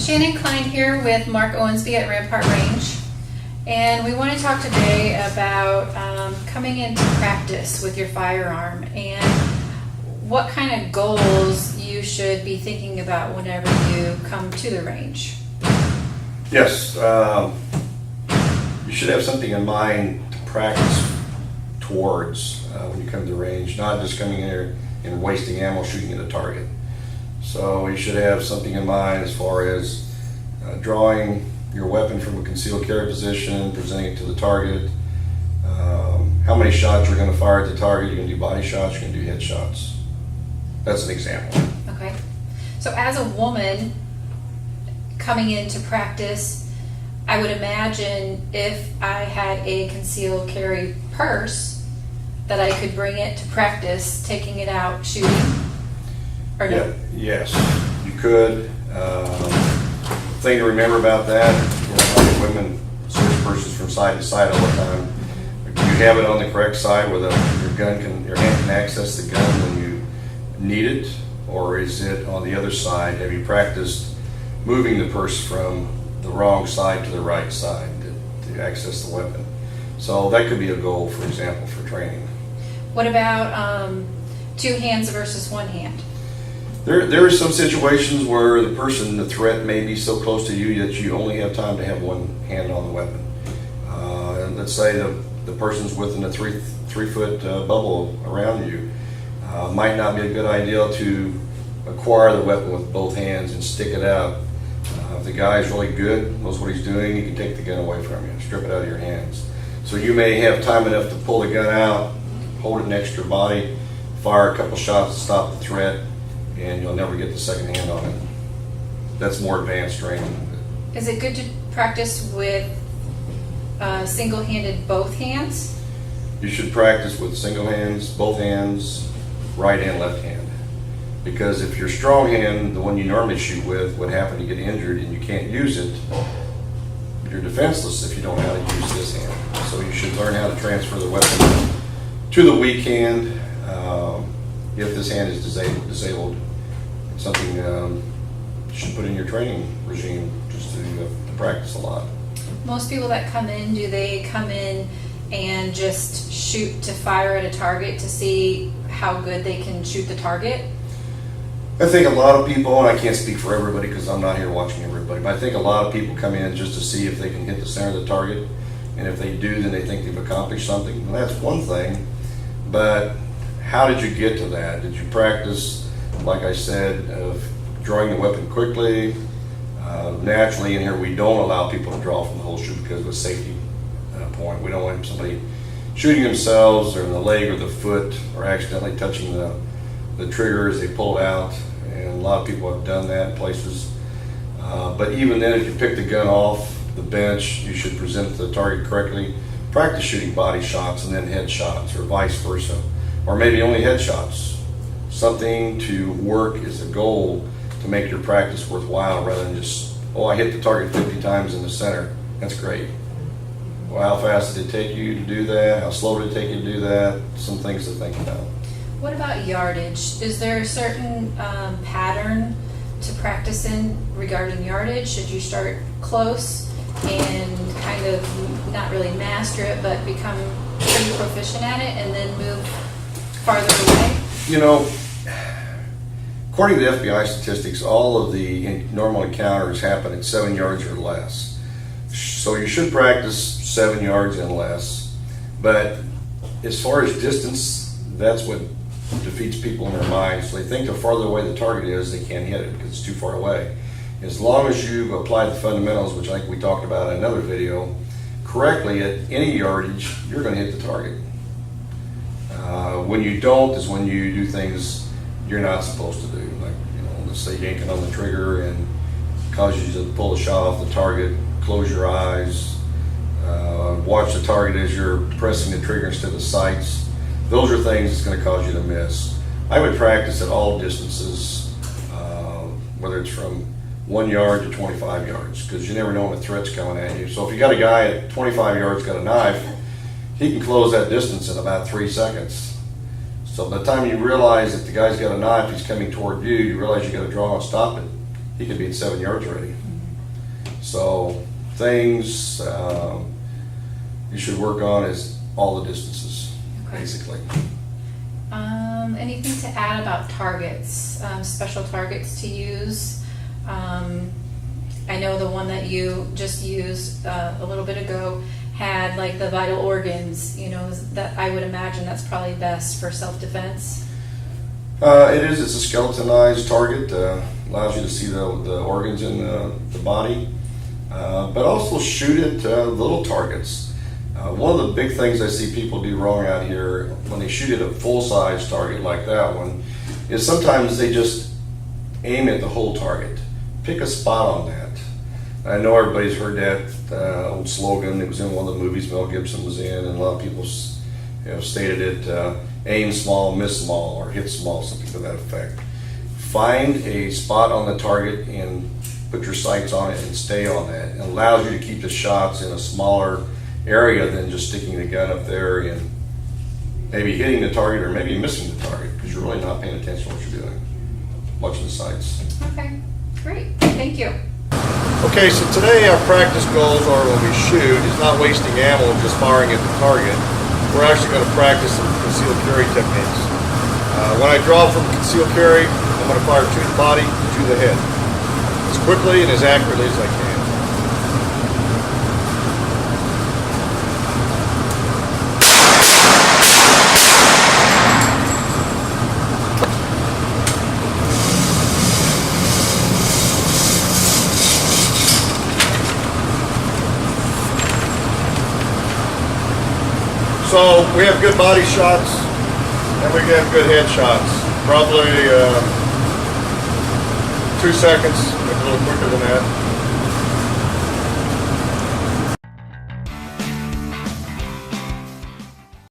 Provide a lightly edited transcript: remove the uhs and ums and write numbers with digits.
Shannon Klein here with Mark Owensby at Rampart Range, and we want to talk today about coming into practice with your firearm and what kind of goals you should be thinking about whenever you come to the range. Yes, you should have something in mind to practice towards when you come to the range, not just coming in here and wasting ammo shooting at a target. So you should have something in mind as far as drawing your weapon from a concealed carry position, presenting it to the target, how many shots you're going to fire at the target. You're going to do body shots, you're going to do head shots. That's an example. Okay. So as a woman coming into practice, I would imagine if I had a concealed carry purse that I could bring it to practice, taking it out, shooting, or no? Yeah, yes, you could. Thing to remember about that, women switch purses from side to side all the time. Do you have it on the correct side where your hand can access the gun when you need it, or is it on the other side? Have you practiced moving the purse from the wrong side to the right side to access the weapon? So that could be a goal, for example, for training. What about two hands versus one hand? There are some situations where the threat may be so close to you that you only have time to have one hand on the weapon. And let's say the person's within a three foot bubble around you. Might not be a good idea to acquire the weapon with both hands and stick it out. If the guy is really good, knows what he's doing, he can take the gun away from you, strip it out of your hands. So you may have time enough to pull the gun out, hold it next to your body, fire a couple shots to stop the threat, and you'll never get the second hand on it. That's more advanced training. Is it good to practice with single-handed both hands? You should practice with single hands, both hands, right and left hand. Because if your strong hand, the one you normally shoot with, would happen to get injured and you can't use it, you're defenseless if you don't know how to use this hand. So you should learn how to transfer the weapon to the weak hand if this hand is disabled. It's something you should put in your training regime just to practice a lot. Most people that come in, do they come in and just shoot to fire at a target to see how good they can shoot the target? I think a lot of people, and I can't speak for everybody because I'm not here watching everybody, but I think a lot of people come in just to see if they can hit the center of the target. And if they do, then they think they've accomplished something. And that's one thing, but how did you get to that? Did you practice, like I said, of drawing the weapon quickly? Naturally, in here, we don't allow people to draw from the holster because of a safety point. We don't want somebody shooting themselves or in the leg or the foot or accidentally touching the trigger as they pull it out. And a lot of people have done that in places. But even then, if you pick the gun off the bench, you should present it to the target correctly. Practice shooting body shots and then head shots, or vice versa. Or maybe only head shots. Something to work as a goal to make your practice worthwhile rather than just, I hit the target 50 times in the center. That's great. Well, how fast did it take you to do that? How slow did it take you to do that? Some things to think about. What about yardage? Is there a certain pattern to practice in regarding yardage? Should you start close and kind of not really master it, but become pretty proficient at it and then move farther away? You know, according to the FBI statistics, all of the normal encounters happen at 7 yards or less. So you should practice 7 yards and less. But as far as distance, that's what defeats people in their minds. So they think the farther away the target is, they can't hit it because it's too far away. As long as you apply the fundamentals, which I think we talked about in another video, correctly at any yardage, you're going to hit the target. When you don't is when you do things you're not supposed to do. Like, let's say yanking on the trigger and cause you to pull a shot off the target, close your eyes, watch the target as you're pressing the trigger instead of sights. Those are things that's going to cause you to miss. I would practice at all distances, whether it's from 1 yard to 25 yards, because you never know when a threat's coming at you. So if you got a guy at 25 yards got a knife, he can close that distance in about 3 seconds. So by the time you realize that the guy's got a knife, he's coming toward you, you realize you got to draw and stop it. He could be at 7 yards already. So things you should work on is all the distances, Okay. basically. Anything to add about targets, special targets to use? I know the one that you just used a little bit ago had like the vital organs, you know, that I would imagine that's probably best for self-defense. It is. It's a skeletonized target. Allows you to see the organs in the body, but also shoot at little targets. One of the big things I see people do wrong out here when they shoot at a full-size target like that one is sometimes they just aim at the whole target. Pick a spot on that. I know everybody's heard that old slogan. It was in one of the movies Mel Gibson was in, and a lot of people stated it, aim small, miss small, or hit small, something to that effect. Find a spot on the target and put your sights on it and stay on that. It allows you to keep the shots in a smaller area than just sticking the gun up there and maybe hitting the target or maybe missing the target because you're really not paying attention to what you're doing, watching the sights. Okay, great, thank you. Okay, so today our practice goals are when we shoot is not wasting ammo and just firing at the target. We're actually going to practice some concealed carry techniques. When I draw from concealed carry, I'm going to fire to the body, to the head, as quickly and as accurately as I can. So we have good body shots and we have good head shots. Probably 2 seconds, maybe a little quicker than that.